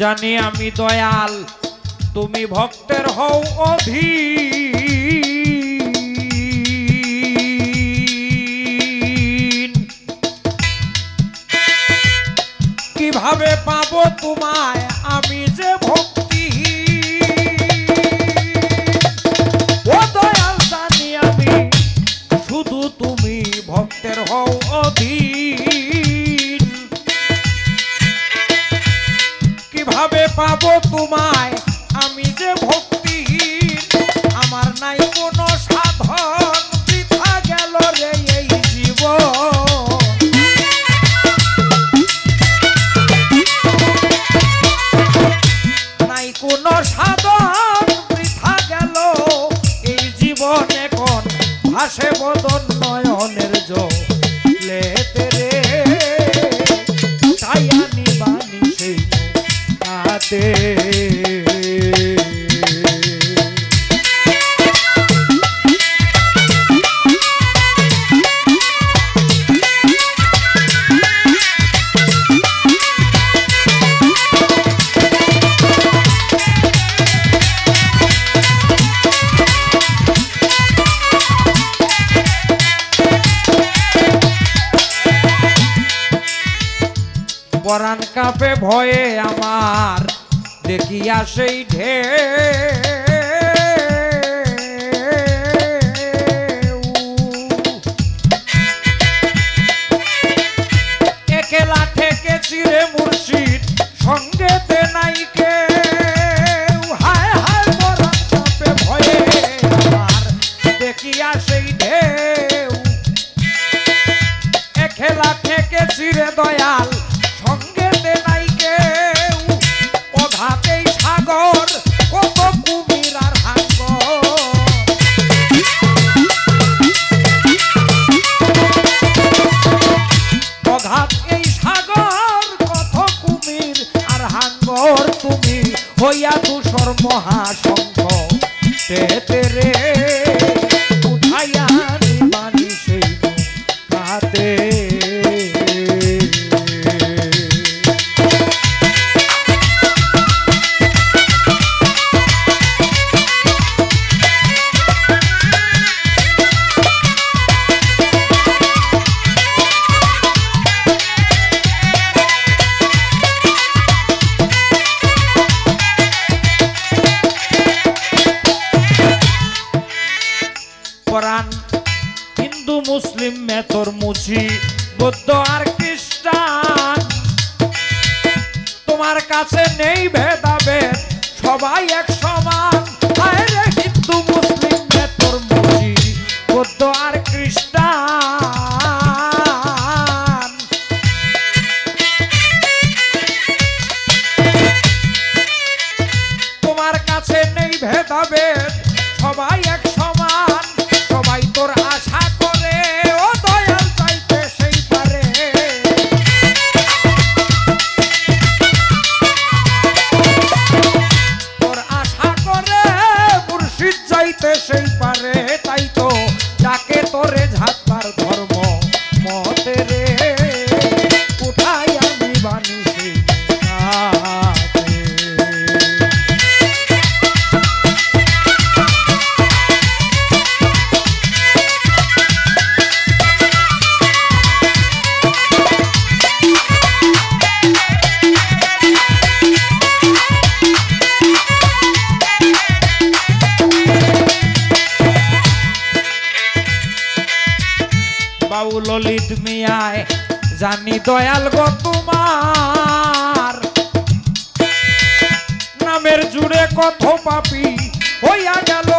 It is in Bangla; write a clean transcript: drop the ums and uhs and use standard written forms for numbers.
জানি আমি দয়াল তুমি ভক্তের হও অধীন কিভাবে পাবো তোমায় আমি যে ভক্তি ও দয়াল জানি আমি শুধু তুমি ভক্তের হও অধীন কিভাবে পাবো তোমায় আমি যে ভক্তিহীন আমার নাই কোনো সাধন বৃথা গেল রে এই জীবন নাই কোনো সাধন বৃথা গেল এই জীবন এখন ভাসে বদন নয়নের জলেতে রে তাই আনি বানি সেই কাতে পরাণ কাঁপে ভয়ে আমার দেখিয়া সেই ঢেউ একলা থেকে চিরে মুর্শিদ সঙ্গেতে নাই কেউ হায় হায় পরাণ কাঁপে ভয়ে আমার দেখিয়া সেই ঢেউ একলা থেকে চিরে দয়াল সঙ্গেতে নাই কেউ অঘাতেই সাগর কত কুমির আর অঘাত এই সাগর কত কুমির আর হাঙ্গর তুমি হইয়া তুষর মহাশঙ্খ তেতে রে উঠাইয়া নিবানি সেই কাতে কোরআন হিন্দু মুসলিম মেতর মুচি বৌদ্ধ আর খ্রিস্টান তোমার কাছে নেই ভেদাভেদ সবাই এক সমান হিন্দু মুসলিম মেতর মুচি বৌদ্ধ আর খ্রিস্টান তোমার কাছে নেই ভেদাভেদ সবাই এক সমান সবাই তোর আশা করে ও দয়াল চাইতে সেই পারে তোর আশা করে মুর্শিদ চাইতে সেই পারে তাই তো যাকে তোরে ঝাঁপার ধর্ম মতে রে উঠাই আমি বানি সেই বাউ ললিত মিয়ায় জানি দয়াল গো তোমার নামের জুড়ে কত পাপী হইয়া গেল